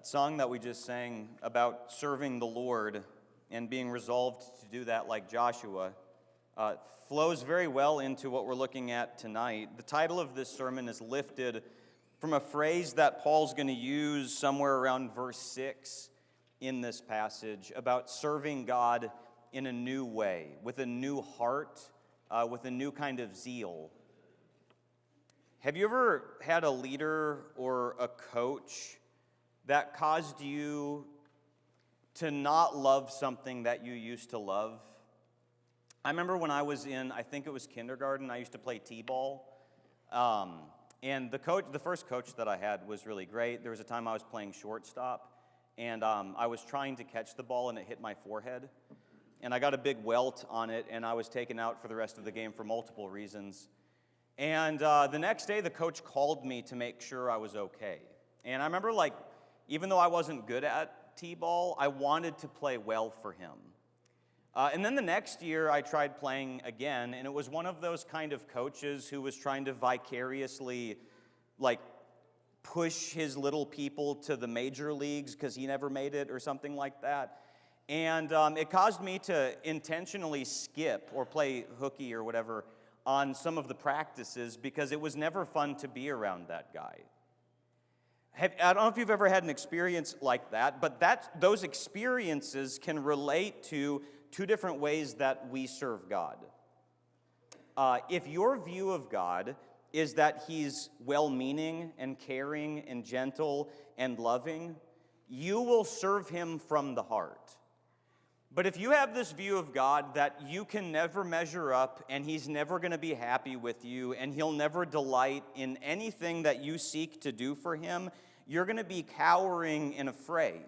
That song that we just sang about serving the Lord and being resolved to do that like Joshua flows very well into what we're looking at tonight. The title of this sermon is lifted from a phrase that Paul's going to use somewhere around verse 6 in this passage about serving God in a new way, with a new heart, with a new kind of zeal. Have you ever had a leader or a coach that caused you to not love something that you used to love? I remember when I was in, I think it was kindergarten, I used to play t-ball. And the first coach that I had was really great. There was a time I was playing shortstop, and I was trying to catch the ball, and it hit my forehead. And I got a big welt on it, and I was taken out for the rest of the game for multiple reasons. And the next day, the coach called me to make sure I was okay. And I remember, even though I wasn't good at t-ball, I wanted to play well for him. And then the next year, I tried playing again, and it was one of those kind of coaches who was trying to vicariously, push his little people to the major leagues because he never made it or something like that. And it caused me to intentionally skip or play hooky or whatever on some of the practices because it was never fun to be around that guy. I don't know if you've ever had an experience like that, but those experiences can relate to two different ways that we serve God. If your view of God is that He's well-meaning and caring and gentle and loving, you will serve Him from the heart. But if you have this view of God that you can never measure up and He's never going to be happy with you and He'll never delight in anything that you seek to do for Him, you're going to be cowering and afraid.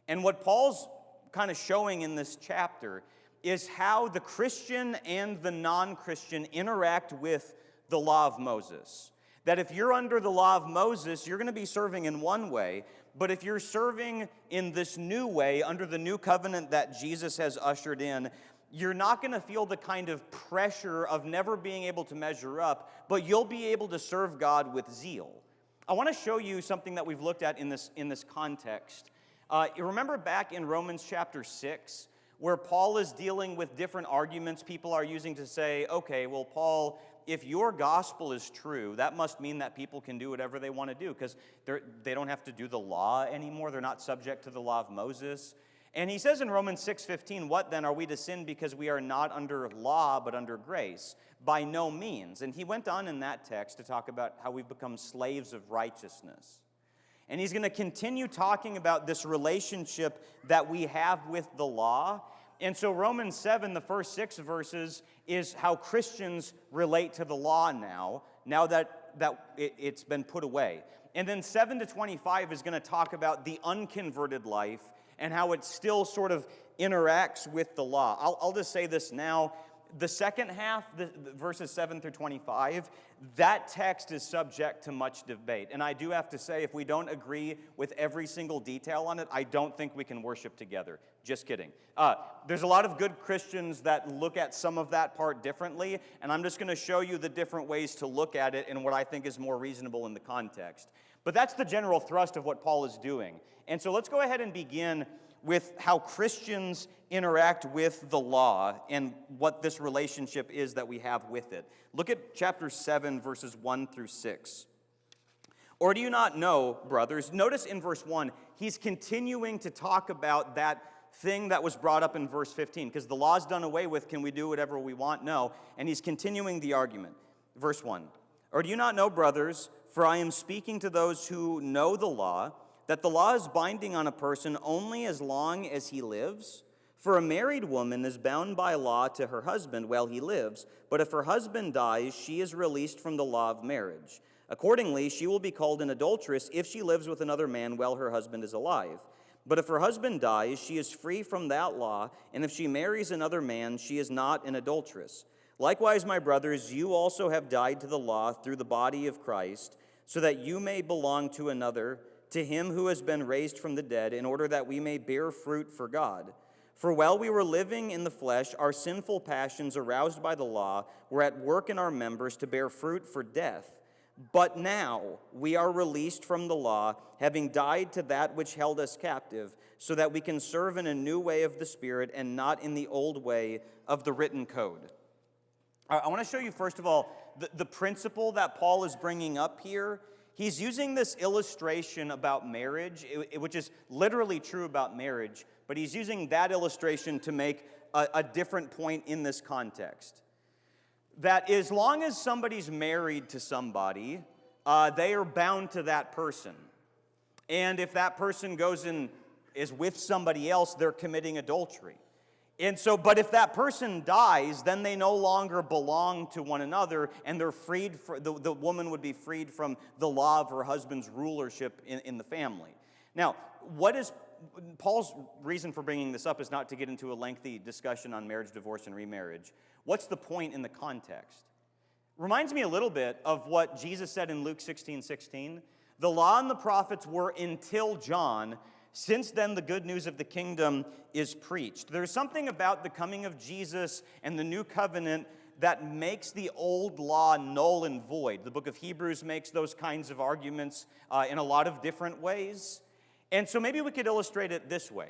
And what Paul's kind of showing in this chapter is how the Christian and the non-Christian interact with the law of Moses. That if you're under the law of Moses, you're going to be serving in one way, but if you're serving in this new way, under the new covenant that Jesus has ushered in, you're not going to feel the kind of pressure of never being able to measure up, but you'll be able to serve God with zeal. I want to show you something that we've looked at in this context. You remember back in Romans chapter 6, where Paul is dealing with different arguments people are using to say, okay, well, Paul, if your gospel is true, that must mean that people can do whatever they want to do because they don't have to do the law anymore. They're not subject to the law of Moses. And he says in Romans 6:15, what then, are we to sin because we are not under law but under grace? By no means. And he went on in that text to talk about how we've become slaves of righteousness. And he's going to continue talking about this relationship that we have with the law. And so Romans 7, the first 6 verses, is how Christians relate to the law now that it's been put away. And then 7 to 25 is going to talk about the unconverted life and how it still sort of interacts with the law. I'll just say this now. The second half, the verses 7 through 25, that text is subject to much debate. And I do have to say, if we don't agree with every single detail on it, I don't think we can worship together. Just kidding. There's a lot of good Christians that look at some of that part differently, and I'm just going to show you the different ways to look at it and what I think is more reasonable in the context. But that's the general thrust of what Paul is doing. And so let's go ahead and begin with how Christians interact with the law and what this relationship is that we have with it. Look at chapter 7, verses 1 through 6. Or do you not know, brothers? Notice in verse 1, he's continuing to talk about that thing that was brought up in verse 15, because the law's done away with. Can we do whatever we want? No. And he's continuing the argument. Verse 1. Or do you not know, brothers, for I am speaking to those who know the law, that the law is binding on a person only as long as he lives? For a married woman is bound by law to her husband while he lives, but if her husband dies, she is released from the law of marriage. Accordingly, she will be called an adulteress if she lives with another man while her husband is alive. But if her husband dies, she is free from that law, and if she marries another man, she is not an adulteress. Likewise, my brothers, you also have died to the law through the body of Christ, so that you may belong to another, to him who has been raised from the dead, in order that we may bear fruit for God. For while we were living in the flesh, our sinful passions aroused by the law were at work in our members to bear fruit for death. But now we are released from the law, having died to that which held us captive, so that we can serve in a new way of the Spirit and not in the old way of the written code. I want to show you, first of all, the principle that Paul is bringing up here. He's using this illustration about marriage, which is literally true about marriage, but he's using that illustration to make a different point in this context. That as long as somebody's married to somebody, they are bound to that person. And if that person goes and is with somebody else, they're committing adultery. And so, but if that person dies, then they no longer belong to one another, and they're freed. The woman would be freed from the law of her husband's rulership in the family. Now, what is Paul's reason for bringing this up is not to get into a lengthy discussion on marriage, divorce, and remarriage. What's the point in the context? Reminds me a little bit of what Jesus said in Luke 16:16. The law and the prophets were until John. Since then, the good news of the kingdom is preached. There's something about the coming of Jesus and the new covenant that makes the old law null and void. The book of Hebrews makes those kinds of arguments in a lot of different ways. And so maybe we could illustrate it this way,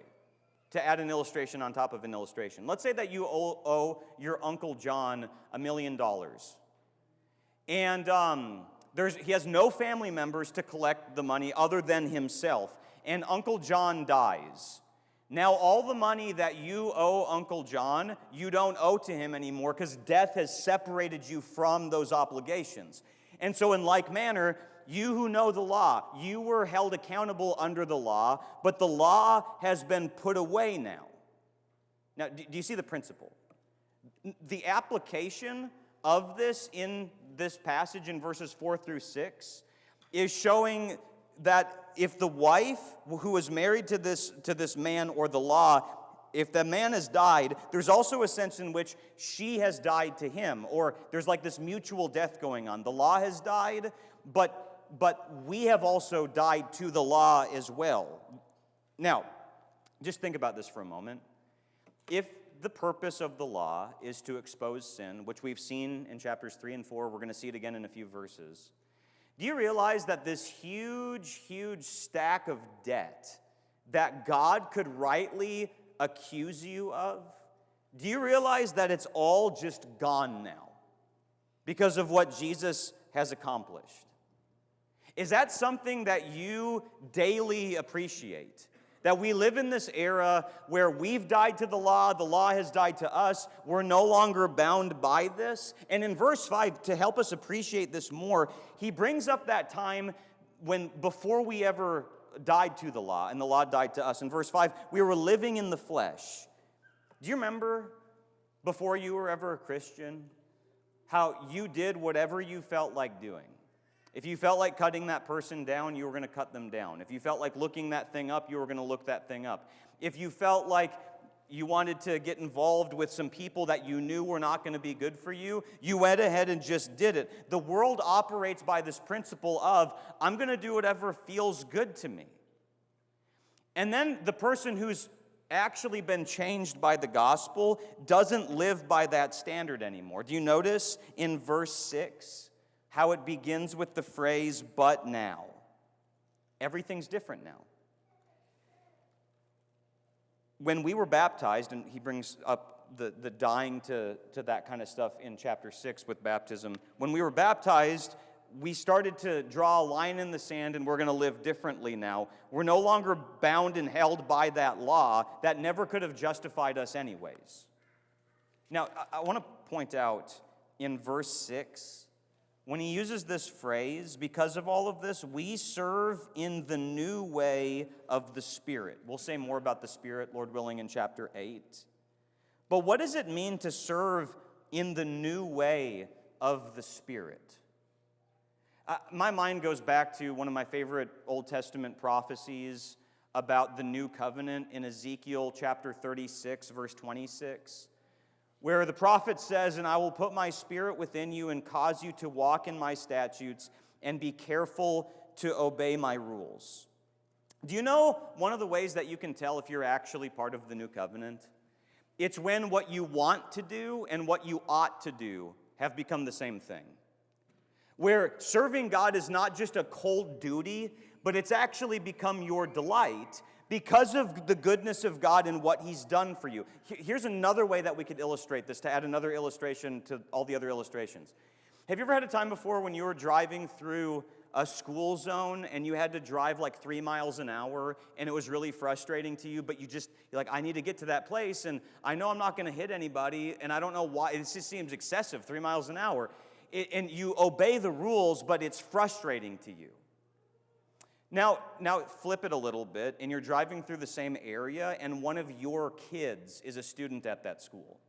to add an illustration on top of an illustration. Let's say that you owe your Uncle John $1 million. And he has no family members to collect the money other than himself. And Uncle John dies. Now all the money that you owe Uncle John, you don't owe to him anymore because death has separated you from those obligations. And so in like manner, you who know the law, you were held accountable under the law, but the law has been put away now. Now, do you see the principle? The application of this in this passage in verses 4 through 6 is showing that if the wife who is married to this man or the law, if the man has died, there's also a sense in which she has died to him, or there's like this mutual death going on. The law has died, but we have also died to the law as well. Now, just think about this for a moment. If the purpose of the law is to expose sin, which we've seen in chapters 3 and 4, we're going to see it again in a few verses. Do you realize that this huge, huge stack of debt that God could rightly accuse you of, do you realize that it's all just gone now because of what Jesus has accomplished? Is that something that you daily appreciate? That we live in this era where we've died to the law has died to us, we're no longer bound by this. And in verse 5, to help us appreciate this more, he brings up that time when before we ever died to the law, and the law died to us. In verse 5, we were living in the flesh. Do you remember before you were ever a Christian, how you did whatever you felt like doing? If you felt like cutting that person down, you were going to cut them down. If you felt like looking that thing up, you were going to look that thing up. If you felt like you wanted to get involved with some people that you knew were not going to be good for you, you went ahead and just did it. The world operates by this principle of, I'm going to do whatever feels good to me. And then the person who's actually been changed by the gospel doesn't live by that standard anymore. Do you notice in verse 6? How it begins with the phrase, but now. Everything's different now. When we were baptized, and he brings up the dying to that kind of stuff in chapter 6 with baptism. When we were baptized, we started to draw a line in the sand, and we're going to live differently now. We're no longer bound and held by that law that never could have justified us anyways. Now, I want to point out in verse 6, when he uses this phrase, because of all of this, we serve in the new way of the Spirit. We'll say more about the Spirit, Lord willing, in chapter 8. But what does it mean to serve in the new way of the Spirit? My mind goes back to one of my favorite Old Testament prophecies about the new covenant in Ezekiel chapter 36, verse 26. Where the prophet says, and I will put my spirit within you and cause you to walk in my statutes and be careful to obey my rules. Do you know one of the ways that you can tell if you're actually part of the new covenant? It's when what you want to do and what you ought to do have become the same thing. where serving God is not just a cold duty, but it's actually become your delight because of the goodness of God and what He's done for you. Here's another way that we could illustrate this, to add another illustration to all the other illustrations. Have you ever had a time before when you were driving through a school zone and you had to drive like 3 miles an hour and it was really frustrating to you, but you're like, I need to get to that place and I know I'm not going to hit anybody and I don't know why, it just seems excessive, 3 miles an hour. And you obey the rules, but it's frustrating to you. Now flip it a little bit, and you're driving through the same area, and one of your kids is a student at that school.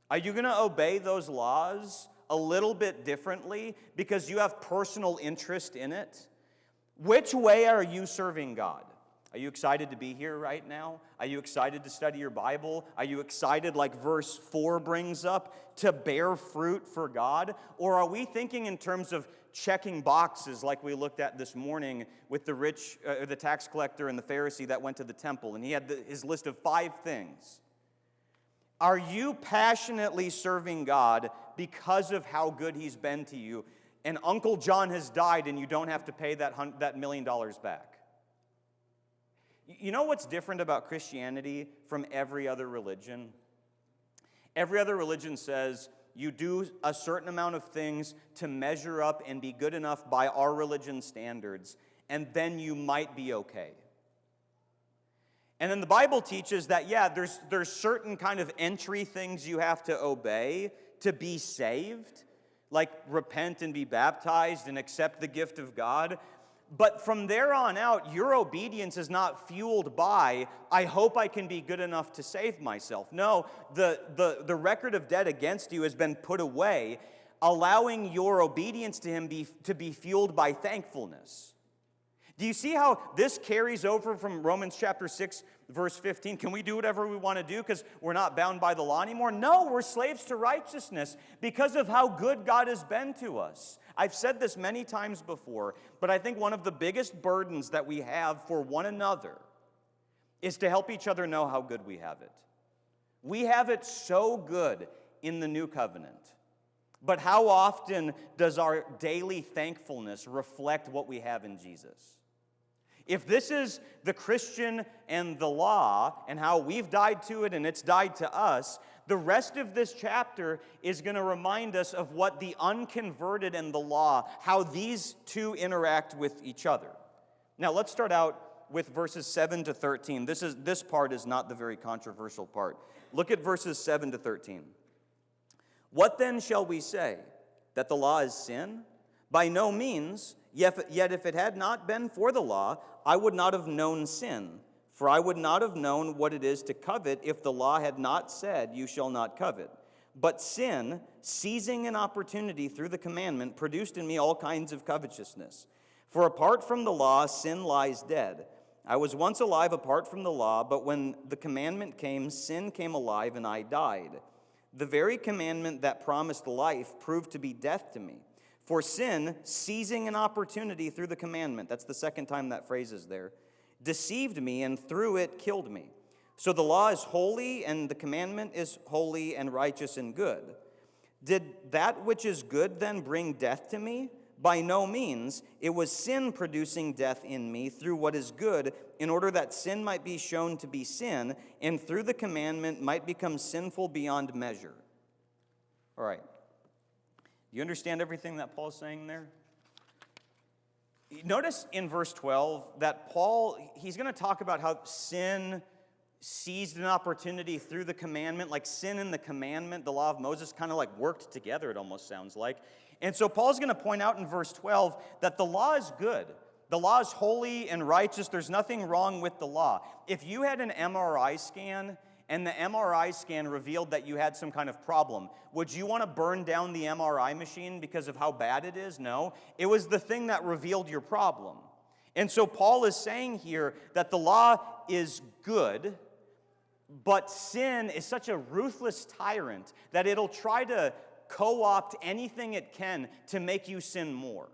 Are you going to obey those laws a little bit differently because you have personal interest in it? Which way are you serving God? Are you excited to be here right now? Are you excited to study your Bible? Are you excited, like verse 4 brings up, to bear fruit for God? Or are we thinking in terms of checking boxes like we looked at this morning with the tax collector and the Pharisee that went to the temple, and he had his list of 5 things? Are you passionately serving God because of how good He's been to you, and Uncle John has died and you don't have to pay that $1 million back? You know what's different about Christianity from every other religion? Every other religion says you do a certain amount of things to measure up and be good enough by our religion standards, and then you might be okay. And then the Bible teaches that, yeah, there's certain kind of entry things you have to obey to be saved, like repent and be baptized and accept the gift of God. But from there on out, your obedience is not fueled by, I hope I can be good enough to save myself. No, the record of debt against you has been put away, allowing your obedience to Him to be fueled by thankfulness. Do you see how this carries over from Romans chapter 6, verse 15? Can we do whatever we want to do because we're not bound by the law anymore? No, we're slaves to righteousness because of how good God has been to us. I've said this many times before, but I think one of the biggest burdens that we have for one another is to help each other know how good we have it. We have it so good in the new covenant. But how often does our daily thankfulness reflect what we have in Jesus? If this is the Christian and the law and how we've died to it and it's died to us, the rest of this chapter is going to remind us of what the unconverted and the law, how these two interact with each other. Now let's start out with verses 7 to 13. This part is not the very controversial part. Look at verses 7 to 13. What then shall we say? That the law is sin? By no means. Yet if it had not been for the law, I would not have known sin. For I would not have known what it is to covet if the law had not said, you shall not covet. But sin, seizing an opportunity through the commandment, produced in me all kinds of covetousness. For apart from the law, sin lies dead. I was once alive apart from the law, but when the commandment came, sin came alive and I died. The very commandment that promised life proved to be death to me. For sin, seizing an opportunity through the commandment, that's the second time that phrase is there, deceived me and through it killed me. So the law is holy and the commandment is holy and righteous and good. Did that which is good then bring death to me? By no means. It was sin producing death in me through what is good, in order that sin might be shown to be sin, and through the commandment might become sinful beyond measure. All right. Do you understand everything that Paul's saying there? Notice in verse 12 that Paul, he's going to talk about how sin seized an opportunity through the commandment, like sin and the commandment, the law of Moses, kind of like worked together, it almost sounds like. And so Paul's going to point out in verse 12 that the law is good. The law is holy and righteous. There's nothing wrong with the law. If you had an MRI scan and the MRI scan revealed that you had some kind of problem, would you want to burn down the MRI machine because of how bad it is? No. It was the thing that revealed your problem. And so Paul is saying here that the law is good, but sin is such a ruthless tyrant that it'll try to co-opt anything it can to make you sin more.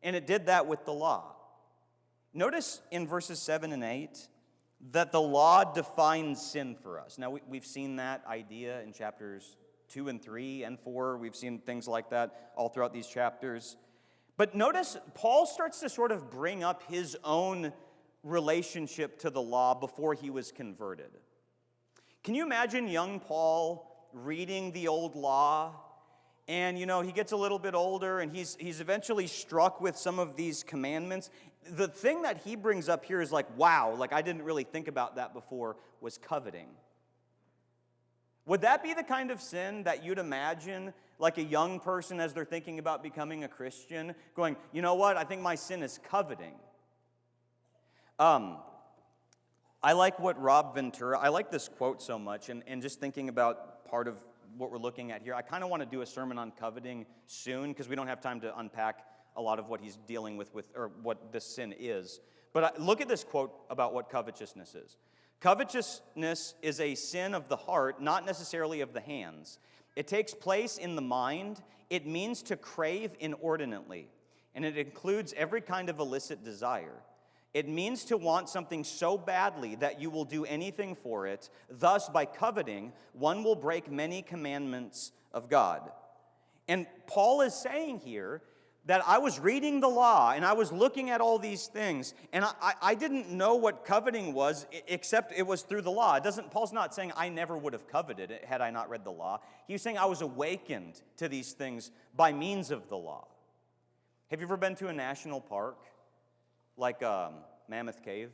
And it did that with the law. Notice in verses 7 and 8 that the law defines sin for us. Now, we've seen that idea in chapters 2 and 3 and 4. We've seen things like that all throughout these chapters. But notice Paul starts to sort of bring up his own relationship to the law before he was converted. Can you imagine young Paul reading the old law? And, he gets a little bit older, and he's eventually struck with some of these commandments. The thing that he brings up here is like, wow, like I didn't really think about that before, was coveting. Would that be the kind of sin that you'd imagine, like a young person as they're thinking about becoming a Christian, going, you know what, I think my sin is coveting? I like what Rob Ventura, I like this quote so much, and just thinking about part of what we're looking at here, I kind of want to do a sermon on coveting soon, because we don't have time to unpack a lot of what he's dealing with or what this sin is. But look at this quote about what covetousness is. Covetousness is a sin of the heart, not necessarily of the hands. It takes place in the mind. It means to crave inordinately, and it includes every kind of illicit desire. It means to want something so badly that you will do anything for it. Thus, by coveting, one will break many commandments of God. And Paul is saying here that I was reading the law, and I was looking at all these things, and I didn't know what coveting was, except it was through the law. Paul's not saying I never would have coveted it had I not read the law. He was saying I was awakened to these things by means of the law. Have you ever been to a national park, like Mammoth Cave?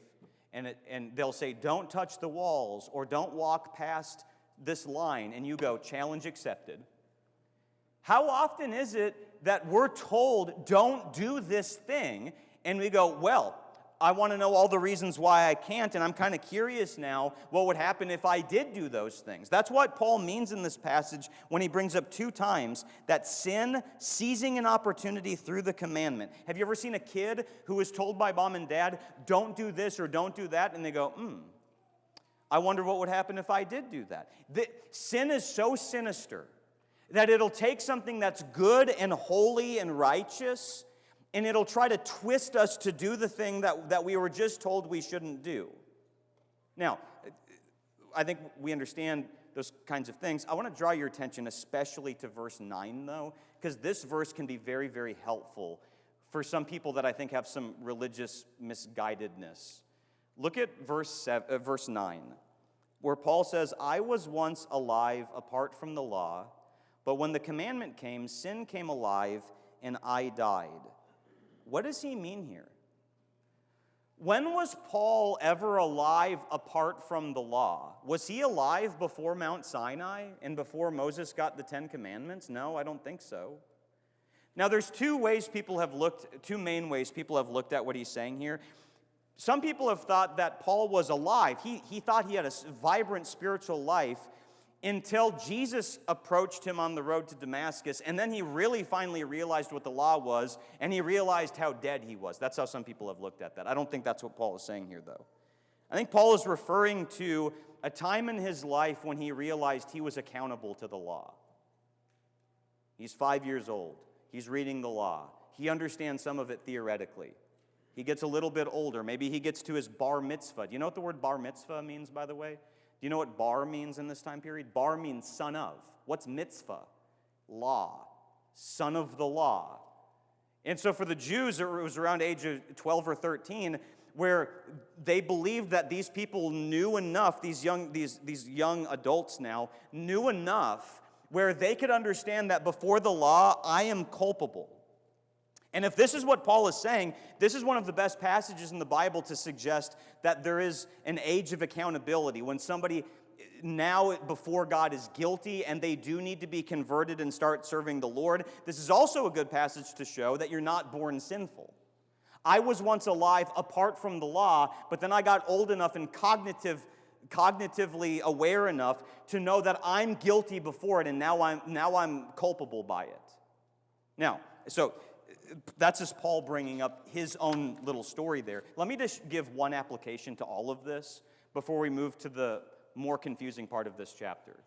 And they'll say, don't touch the walls, or don't walk past this line, and you go, challenge accepted. How often is it that we're told, don't do this thing, and we go, well, I want to know all the reasons why I can't, and I'm kind of curious now what would happen if I did do those things. That's what Paul means in this passage when he brings up 2 times that sin, seizing an opportunity through the commandment. Have you ever seen a kid who was told by mom and dad, don't do this or don't do that, and they go, I wonder what would happen if I did do that. Sin is so sinister that it'll take something that's good and holy and righteous, and it'll try to twist us to do the thing that we were just told we shouldn't do. Now, I think we understand those kinds of things. I want to draw your attention especially to verse 9, though, because this verse can be very, very helpful for some people that I think have some religious misguidedness. Look at verse 9, where Paul says, I was once alive apart from the law, but when the commandment came, sin came alive, and I died. What does he mean here? When was Paul ever alive apart from the law? Was he alive before Mount Sinai and before Moses got the 10 Commandments? No, I don't think so. Now, there's two main ways people have looked at what he's saying here. Some people have thought that Paul was alive. He thought he had a vibrant spiritual life until Jesus approached him on the road to Damascus, and then he really finally realized what the law was, and he realized how dead he was. That's how some people have looked at that. I don't think that's what Paul is saying here, though. I think Paul is referring to a time in his life when he realized he was accountable to the law. He's 5 years old. He's reading the law. He understands some of it theoretically. He gets a little bit older. Maybe he gets to his bar mitzvah. Do you know what the word bar mitzvah means, by the way? Do you know what bar means in this time period? Bar means son of. What's mitzvah? Law. Son of the law. And so for the Jews, it was around age of 12 or 13, where they believed that these people knew enough, these young adults now, knew enough where they could understand that before the law, I am culpable. And if this is what Paul is saying, this is one of the best passages in the Bible to suggest that there is an age of accountability when somebody now before God is guilty and they do need to be converted and start serving the Lord. This is also a good passage to show that you're not born sinful. I was once alive apart from the law, but then I got old enough and cognitively aware enough to know that I'm guilty before it, and now I'm culpable by it. Now, so that's just Paul bringing up his own little story there. Let me just give one application to all of this before we move to the more confusing part of this chapter.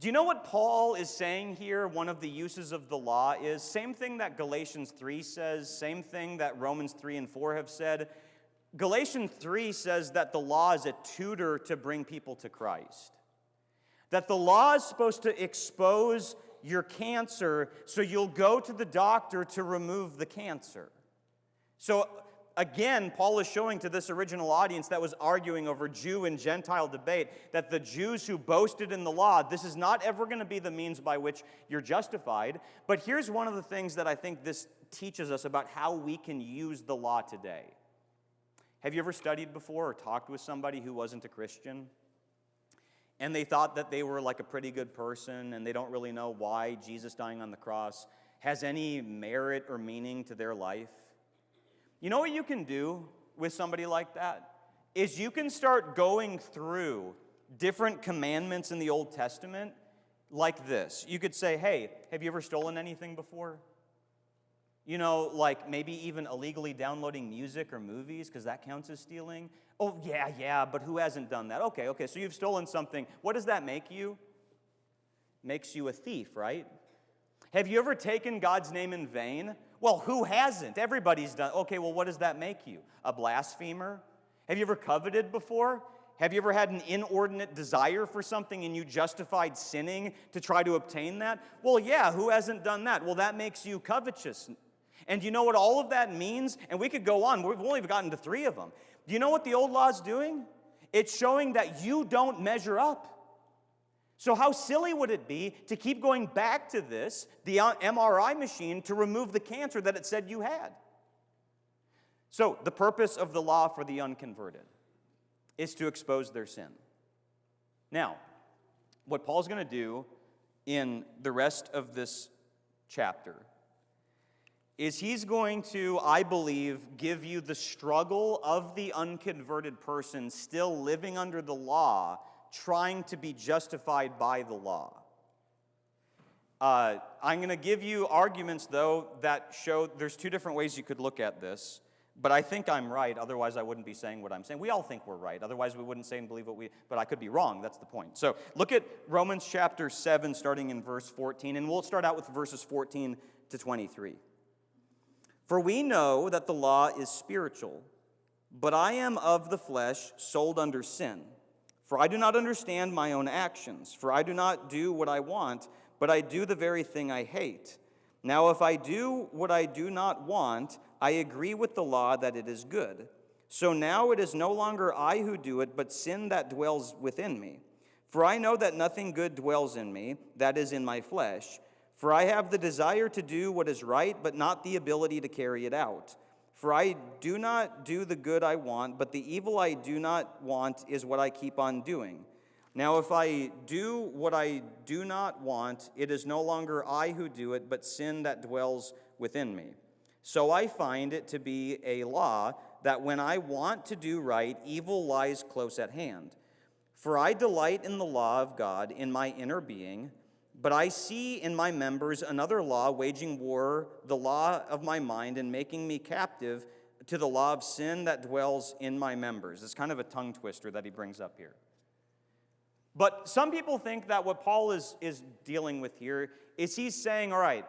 Do you know what Paul is saying here? One of the uses of the law is same thing that Galatians 3 says, same thing that Romans 3 and 4 have said. Galatians 3 says that the law is a tutor to bring people to Christ. That the law is supposed to expose your cancer so you'll go to the doctor to remove the cancer. So again, Paul is showing to this original audience that was arguing over Jew and Gentile debate that the Jews who boasted in the law, this is not ever going to be the means by which you're justified. But here's one of the things that I think this teaches us about how we can use the law today. Have you ever studied before or talked with somebody who wasn't a Christian? And they thought that they were like a pretty good person, and they don't really know why Jesus dying on the cross has any merit or meaning to their life. You know what you can do with somebody like that? Is you can start going through different commandments in the Old Testament like this. You could say, hey, have you ever stolen anything before? You know, like maybe even illegally downloading music or movies, because that counts as stealing. Oh, yeah, but who hasn't done that? Okay, so you've stolen something. What does that make you? Makes you a thief, right? Have you ever taken God's name in vain? Well, who hasn't? Everybody's done. Okay, well, what does that make you? A blasphemer? Have you ever coveted before? Have you ever had an inordinate desire for something and you justified sinning to try to obtain that? Well, yeah, who hasn't done that? Well, that makes you covetous. And you know what all of that means? And we could go on. We've only gotten to 3 of them. Do you know what the old law is doing? It's showing that you don't measure up. So how silly would it be to keep going back to this, the MRI machine, to remove the cancer that it said you had? So the purpose of the law for the unconverted is to expose their sin. Now, what Paul's going to do in the rest of this chapter is he's going to, I believe, give you the struggle of the unconverted person still living under the law, trying to be justified by the law. I'm going to give you arguments, though, that show there's 2 different ways you could look at this. But I think I'm right, otherwise I wouldn't be saying what I'm saying. We all think we're right, otherwise we wouldn't say and believe what we... But I could be wrong, that's the point. So look at Romans chapter 7, starting in verse 14, and we'll start out with verses 14 to 23. For we know that the law is spiritual, but I am of the flesh, sold under sin. For I do not understand my own actions, for I do not do what I want, but I do the very thing I hate. Now if I do what I do not want, I agree with the law that it is good. So now it is no longer I who do it, but sin that dwells within me. For I know that nothing good dwells in me, that is in my flesh. For I have the desire to do what is right, but not the ability to carry it out. For I do not do the good I want, but the evil I do not want is what I keep on doing. Now if I do what I do not want, it is no longer I who do it, but sin that dwells within me. So I find it to be a law that when I want to do right, evil lies close at hand. For I delight in the law of God in my inner being, but I see in my members another law waging war, the law of my mind, and making me captive to the law of sin that dwells in my members. It's kind of a tongue twister that he brings up here. But some people think that what Paul is dealing with here is he's saying, all right,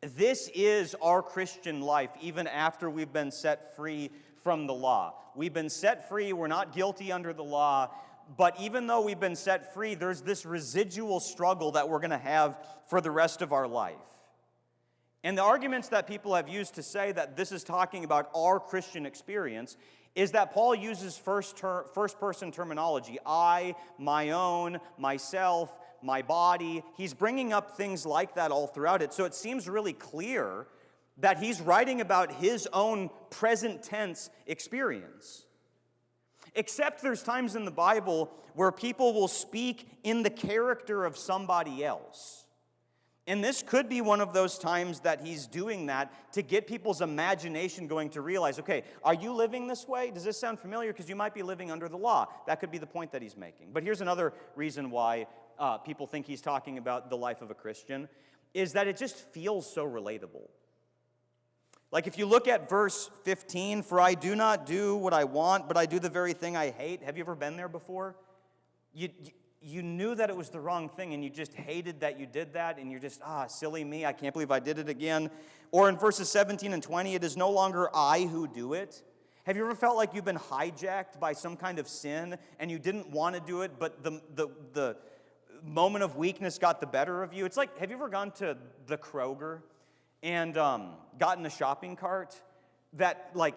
this is our Christian life, even after we've been set free from the law. We've been set free, we're not guilty under the law, but even though we've been set free, there's this residual struggle that we're going to have for the rest of our life. And the arguments that people have used to say that this is talking about our Christian experience is that Paul uses first-person terminology. I, my own, myself, my body. He's bringing up things like that all throughout it. So it seems really clear that he's writing about his own present tense experience. Except there's times in the Bible where people will speak in the character of somebody else. And this could be one of those times that he's doing that to get people's imagination going to realize, okay, are you living this way? Does this sound familiar? Because you might be living under the law. That could be the point that he's making. But here's another reason why people think he's talking about the life of a Christian, is that it just feels so relatable. Like if you look at verse 15, for I do not do what I want, but I do the very thing I hate. Have you ever been there before? You knew that it was the wrong thing, and you just hated that you did that, and you're just, silly me, I can't believe I did it again. Or in verses 17 and 20, it is no longer I who do it. Have you ever felt like you've been hijacked by some kind of sin, and you didn't want to do it, but moment of weakness got the better of you. It's like, have you ever gone to the Kroger and gotten a shopping cart? That, like,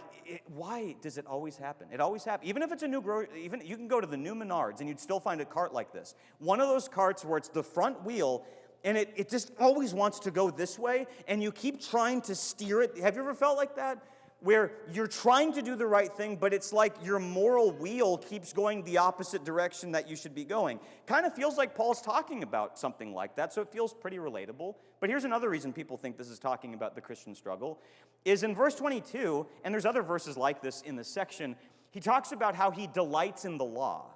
why does it always happen? It always happens. Even if it's a new even you can go to the new Menards and you'd still find a cart like this. One of those carts where it's the front wheel and it just always wants to go this way and you keep trying to steer it. Have you ever felt like that? Where you're trying to do the right thing, but it's like your moral wheel keeps going the opposite direction that you should be going. Kind of feels like Paul's talking about something like that, so it feels pretty relatable. But here's another reason people think this is talking about the Christian struggle, is in verse 22, and there's other verses like this in this section, he talks about how he delights in the law.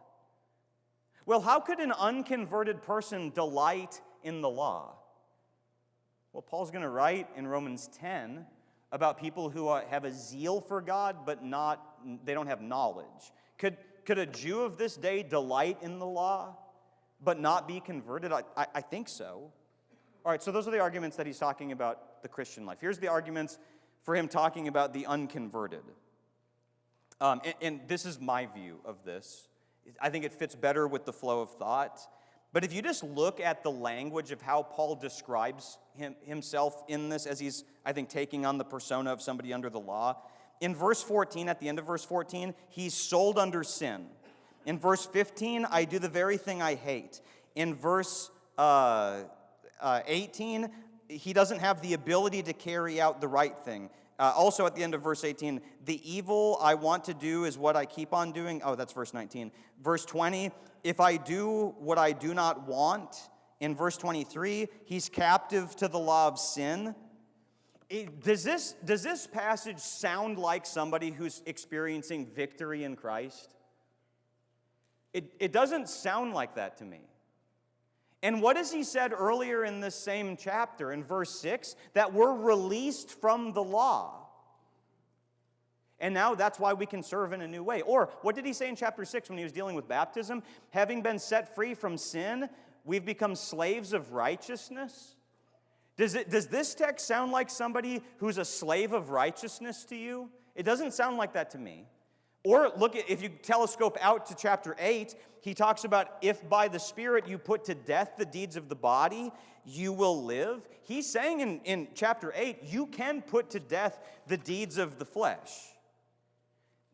Well, how could an unconverted person delight in the law? Well, Paul's going to write in Romans 10 about people who have a zeal for God, but they don't have knowledge. Could a Jew of this day delight in the law, but not be converted? I think so. All right, so those are the arguments that he's talking about the Christian life. Here's the arguments for him talking about the unconverted. And this is my view of this. I think it fits better with the flow of thought. But if you just look at the language of how Paul describes himself in this, as he's, I think, taking on the persona of somebody under the law, in verse 14, at the end of verse 14, he's sold under sin. In verse 15, I do the very thing I hate. In verse 18, he doesn't have the ability to carry out the right thing. Also at the end of verse 18, the evil I want to do is what I keep on doing. Oh, that's verse 19. Verse 20, if I do what I do not want. In verse 23, he's captive to the law of sin. Does this passage sound like somebody who's experiencing victory in Christ? It doesn't sound like that to me. And what has he said earlier in this same chapter, in verse 6? That we're released from the law. And now that's why we can serve in a new way. Or what did he say in chapter 6 when he was dealing with baptism? Having been set free from sin, we've become slaves of righteousness. Does this text sound like somebody who's a slave of righteousness to you? It doesn't sound like that to me. Or look at, if you telescope out to chapter 8, he talks about if by the Spirit you put to death the deeds of the body, you will live. He's saying in chapter 8, you can put to death the deeds of the flesh.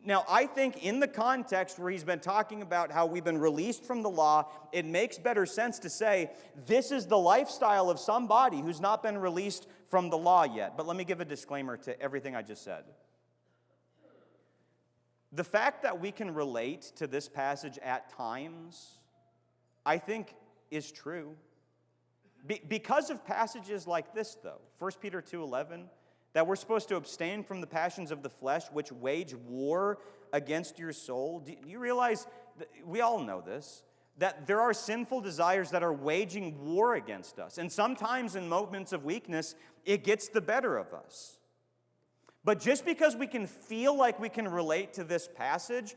Now, I think in the context where he's been talking about how we've been released from the law, it makes better sense to say this is the lifestyle of somebody who's not been released from the law yet. But let me give a disclaimer to everything I just said. The fact that we can relate to this passage at times, I think, is true. Because of passages like this, though, 1 Peter 2:11, that we're supposed to abstain from the passions of the flesh, which wage war against your soul. Do you realize, we all know this, that there are sinful desires that are waging war against us. And sometimes in moments of weakness, it gets the better of us. But just because we can feel like we can relate to this passage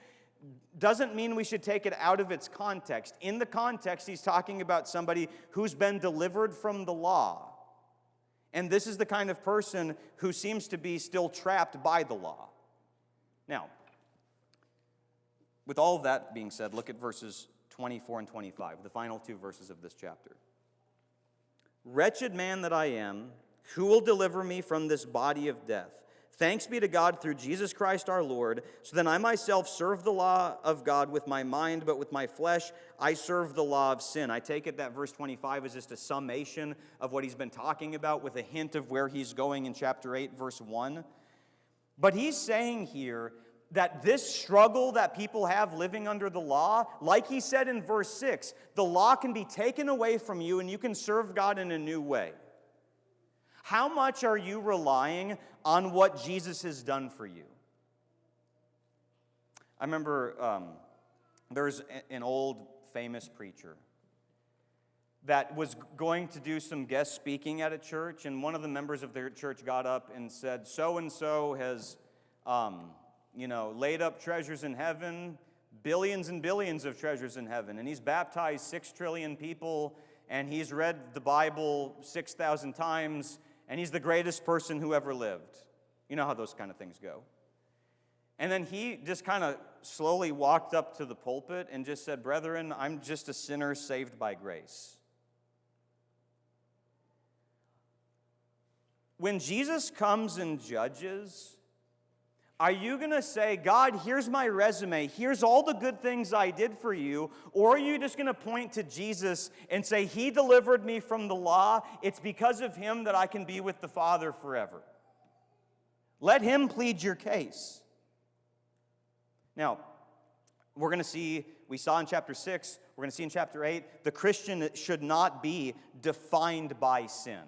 doesn't mean we should take it out of its context. In the context, he's talking about somebody who's been delivered from the law. And this is the kind of person who seems to be still trapped by the law. Now, with all of that being said, look at verses 24 and 25, the final two verses of this chapter. Wretched man that I am, who will deliver me from this body of death? Thanks be to God through Jesus Christ our Lord. So then I myself serve the law of God with my mind, but with my flesh I serve the law of sin. I take it that verse 25 is just a summation of what he's been talking about with a hint of where he's going in chapter 8, verse 1. But he's saying here that this struggle that people have living under the law, like he said in verse 6, the law can be taken away from you and you can serve God in a new way. How much are you relying on what Jesus has done for you? I remember there's an old famous preacher that was going to do some guest speaking at a church, and one of the members of their church got up and said, so-and-so has, laid up treasures in heaven, billions and billions of treasures in heaven, and he's baptized 6 trillion people, and he's read the Bible 6,000 times, and he's the greatest person who ever lived. You know how those kind of things go. And then he just kind of slowly walked up to the pulpit and just said, "Brethren, I'm just a sinner saved by grace." When Jesus comes and judges, are you going to say, "God, here's my resume, here's all the good things I did for you," or are you just going to point to Jesus and say, "He delivered me from the law, it's because of him that I can be with the Father forever"? Let him plead your case. Now, we saw in chapter 6, we're going to see in chapter 8, the Christian should not be defined by sin.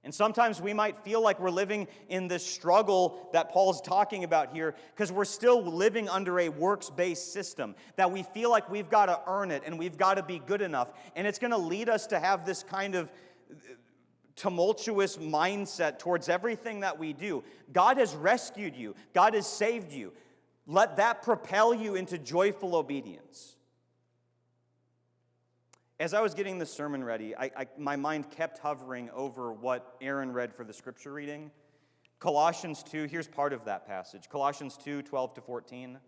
And sometimes we might feel like we're living in this struggle that Paul's talking about here because we're still living under a works-based system, that we feel like we've got to earn it and we've got to be good enough. And it's going to lead us to have this kind of tumultuous mindset towards everything that we do. God has rescued you. God has saved you. Let that propel you into joyful obedience. As I was getting this sermon ready, my mind kept hovering over what Aaron read for the scripture reading. Colossians 2, here's part of that passage. Colossians 2, 12 to 14.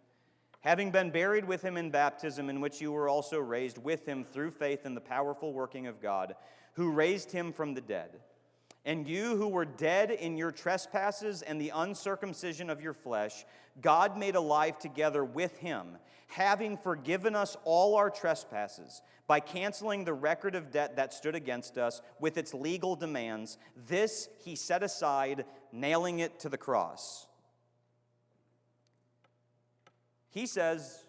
"Having been buried with him in baptism, in which you were also raised with him through faith in the powerful working of God, who raised him from the dead. And you who were dead in your trespasses and the uncircumcision of your flesh, God made alive together with him, having forgiven us all our trespasses, by canceling the record of debt that stood against us with its legal demands. This he set aside, nailing it to the cross." He says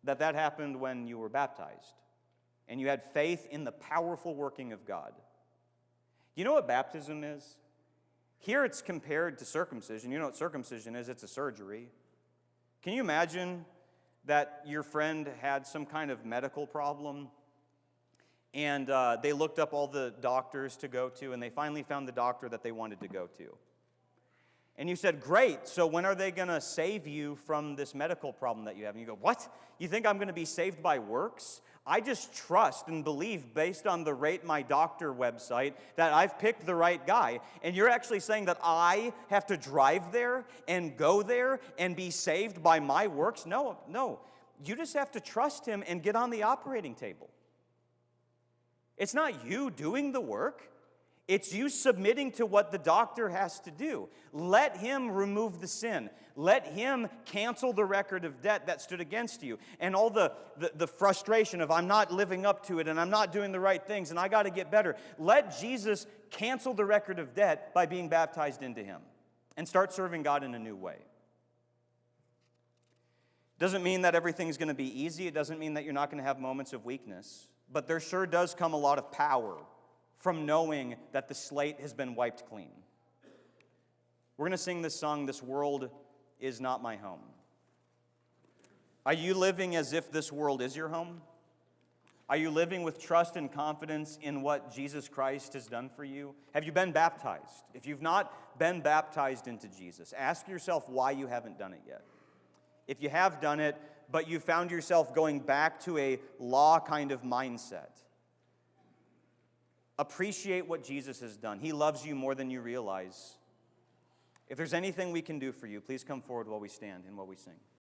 that happened when you were baptized, and you had faith in the powerful working of God. You know what baptism is? Here it's compared to circumcision. You know what circumcision is? It's a surgery. Can you imagine that your friend had some kind of medical problem, and they looked up all the doctors to go to, and they finally found the doctor that they wanted to go to? And you said, "Great, so when are they going to save you from this medical problem that you have?" And you go, "What? You think I'm going to be saved by works? I just trust and believe based on the Rate My Doctor website that I've picked the right guy." And you're actually saying that I have to drive there and go there and be saved by my works? No. You just have to trust him and get on the operating table. It's not you doing the work. It's you submitting to what the doctor has to do. Let him remove the sin. Let him cancel the record of debt that stood against you. And all the frustration of, "I'm not living up to it and I'm not doing the right things and I got to get better." Let Jesus cancel the record of debt by being baptized into him and start serving God in a new way. Doesn't mean that everything's going to be easy. It doesn't mean that you're not going to have moments of weakness. But there sure does come a lot of power from knowing that the slate has been wiped clean. We're going to sing this song, "This World Is Not My Home." Are you living as if this world is your home? Are you living with trust and confidence in what Jesus Christ has done for you? Have you been baptized? If you've not been baptized into Jesus, ask yourself why you haven't done it yet. If you have done it, but you found yourself going back to a law kind of mindset, appreciate what Jesus has done. He loves you more than you realize. If there's anything we can do for you, please come forward while we stand and while we sing.